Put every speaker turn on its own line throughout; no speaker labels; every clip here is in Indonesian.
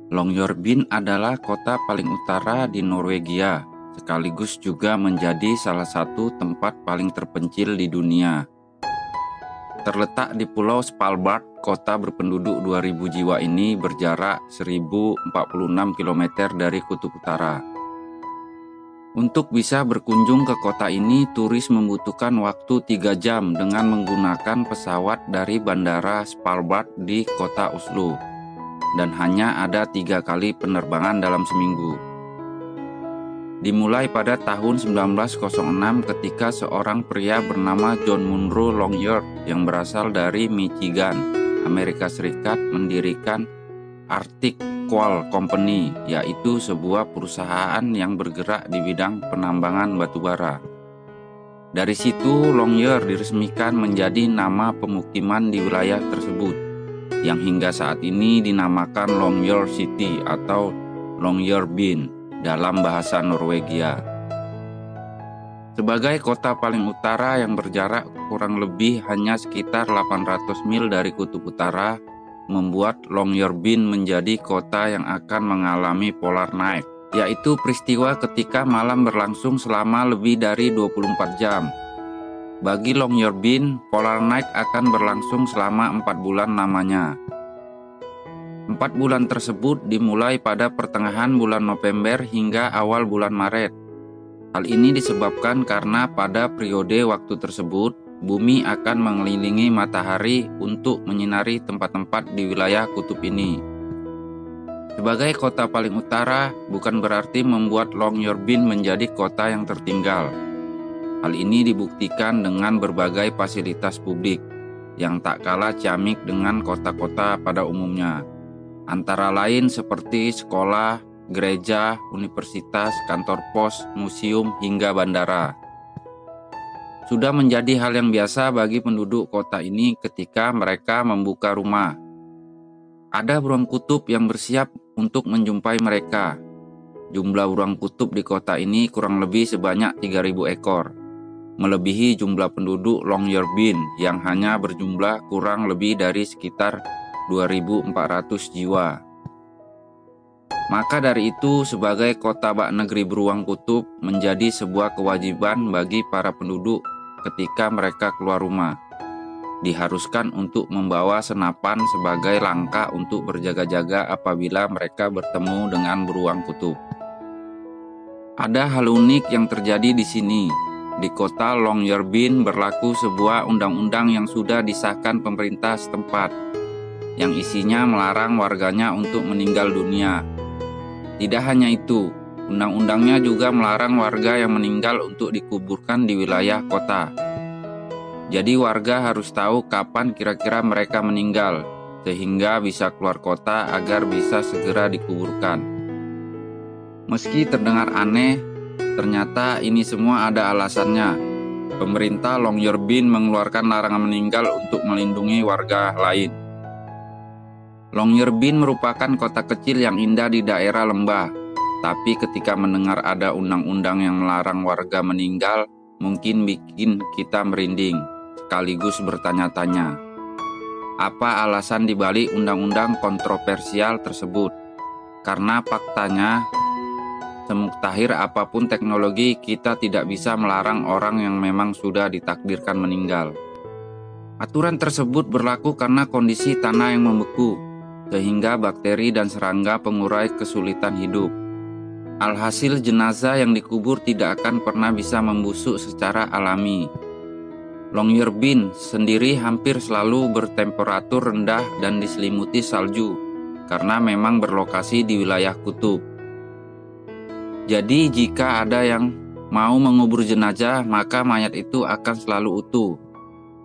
Longyearbyen adalah kota paling utara di Norwegia, sekaligus juga menjadi salah satu tempat paling terpencil di dunia. Terletak di Pulau Svalbard, kota berpenduduk 2.000 jiwa ini berjarak 1.046 km dari Kutub Utara. Untuk bisa berkunjung ke kota ini, turis membutuhkan waktu 3 jam dengan menggunakan pesawat dari Bandara Svalbard di kota Oslo, dan hanya ada 3 kali penerbangan dalam seminggu. Dimulai pada tahun 1906 ketika seorang pria bernama John Munro Longyear yang berasal dari Michigan, Amerika Serikat mendirikan Arctic Coal Company, yaitu sebuah perusahaan yang bergerak di bidang penambangan batubara. Dari situ Longyear diresmikan menjadi nama pemukiman di wilayah tersebut, yang hingga saat ini dinamakan Longyear City atau Longyearbyen dalam bahasa Norwegia. Sebagai kota paling utara yang berjarak kurang lebih hanya sekitar 800 mil dari Kutub Utara, membuat Longyearbyen menjadi kota yang akan mengalami polar night, yaitu peristiwa ketika malam berlangsung selama lebih dari 24 jam. Bagi Longyearbyen, polar night akan berlangsung selama 4 bulan lamanya. 4 bulan tersebut dimulai pada pertengahan bulan November hingga awal bulan Maret. Hal ini disebabkan karena pada periode waktu tersebut, bumi akan mengelilingi matahari untuk menyinari tempat-tempat di wilayah kutub ini. Sebagai kota paling utara, bukan berarti membuat Longyearbyen menjadi kota yang tertinggal. Hal ini dibuktikan dengan berbagai fasilitas publik, yang tak kalah ciamik dengan kota-kota pada umumnya. Antara lain seperti sekolah, gereja, universitas, kantor pos, museum, hingga bandara. Sudah menjadi hal yang biasa bagi penduduk kota ini ketika mereka membuka rumah. Ada burung kutub yang bersiap untuk menjumpai mereka. Jumlah burung kutub di kota ini kurang lebih sebanyak 3.000 ekor, melebihi jumlah penduduk Longyearbyen yang hanya berjumlah kurang lebih dari sekitar 2.400 jiwa. Maka dari itu, sebagai kota bak negeri beruang kutub menjadi sebuah kewajiban bagi para penduduk ketika mereka keluar rumah. Diharuskan untuk membawa senapan sebagai langkah untuk berjaga-jaga apabila mereka bertemu dengan beruang kutub. Ada hal unik yang terjadi di sini. Di kota Longyearbyen berlaku sebuah undang-undang yang sudah disahkan pemerintah setempat, yang isinya melarang warganya untuk meninggal dunia. Tidak hanya itu, undang-undangnya juga melarang warga yang meninggal untuk dikuburkan di wilayah kota. Jadi warga harus tahu kapan kira-kira mereka meninggal, sehingga bisa keluar kota agar bisa segera dikuburkan. Meski terdengar aneh, ternyata ini semua ada alasannya. Pemerintah Longyearbyen mengeluarkan larangan meninggal untuk melindungi warga lain. Longyearbyen merupakan kota kecil yang indah di daerah lembah. Tapi ketika mendengar ada undang-undang yang melarang warga meninggal, mungkin bikin kita merinding, sekaligus bertanya-tanya. Apa alasan dibalik undang-undang kontroversial tersebut? Karena faktanya, semuktahir apapun teknologi, kita tidak bisa melarang orang yang memang sudah ditakdirkan meninggal. Aturan tersebut berlaku karena kondisi tanah yang membeku, sehingga bakteri dan serangga pengurai kesulitan hidup. Alhasil jenazah yang dikubur tidak akan pernah bisa membusuk secara alami. Longyearbyen sendiri hampir selalu bertemperatur rendah dan diselimuti salju, karena memang berlokasi di wilayah kutub. Jadi jika ada yang mau mengubur jenazah, maka mayat itu akan selalu utuh.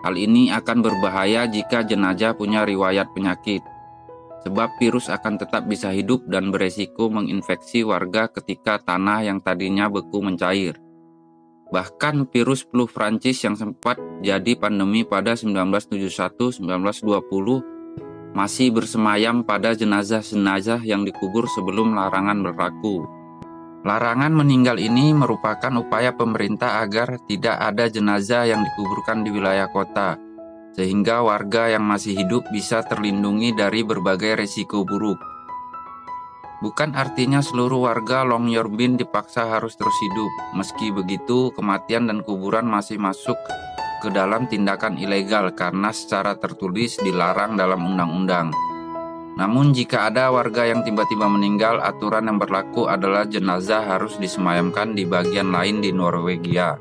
Hal ini akan berbahaya jika jenazah punya riwayat penyakit, sebab virus akan tetap bisa hidup dan beresiko menginfeksi warga ketika tanah yang tadinya beku mencair. Bahkan virus flu Prancis yang sempat jadi pandemi pada 1971-1920 masih bersemayam pada jenazah-jenazah yang dikubur sebelum larangan berlaku. Larangan meninggal ini merupakan upaya pemerintah agar tidak ada jenazah yang dikuburkan di wilayah kota, sehingga warga yang masih hidup bisa terlindungi dari berbagai risiko buruk. Bukan artinya seluruh warga Longyearbyen dipaksa harus terus hidup. Meski begitu, kematian dan kuburan masih masuk ke dalam tindakan ilegal karena secara tertulis dilarang dalam undang-undang. Namun jika ada warga yang tiba-tiba meninggal, aturan yang berlaku adalah jenazah harus disemayamkan di bagian lain di Norwegia.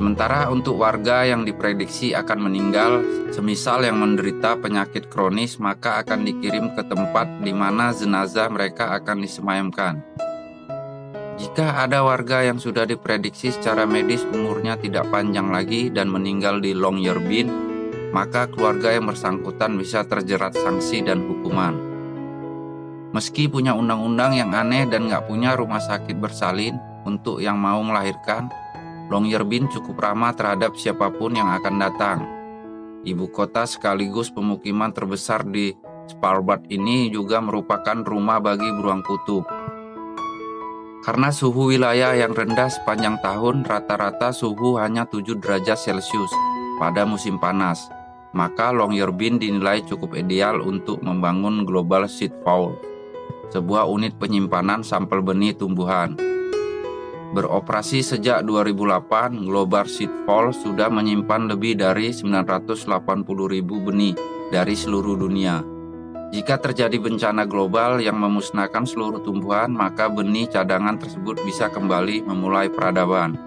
Sementara untuk warga yang diprediksi akan meninggal, semisal yang menderita penyakit kronis, maka akan dikirim ke tempat di mana jenazah mereka akan disemayamkan. Jika ada warga yang sudah diprediksi secara medis umurnya tidak panjang lagi dan meninggal di Longyearbyen, maka keluarga yang bersangkutan bisa terjerat sanksi dan hukuman. Meski punya undang-undang yang aneh dan nggak punya rumah sakit bersalin untuk yang mau melahirkan, Longyearbyen cukup ramah terhadap siapapun yang akan datang. Ibu kota sekaligus pemukiman terbesar di Svalbard ini juga merupakan rumah bagi beruang kutub. Karena suhu wilayah yang rendah sepanjang tahun, rata-rata suhu hanya 7 derajat Celcius pada musim panas, maka Longyearbyen dinilai cukup ideal untuk membangun Global Seed Vault, sebuah unit penyimpanan sampel benih tumbuhan. Beroperasi sejak 2008, Global Seed Vault sudah menyimpan lebih dari 980.000 benih dari seluruh dunia. Jika terjadi bencana global yang memusnahkan seluruh tumbuhan, maka benih cadangan tersebut bisa kembali memulai peradaban.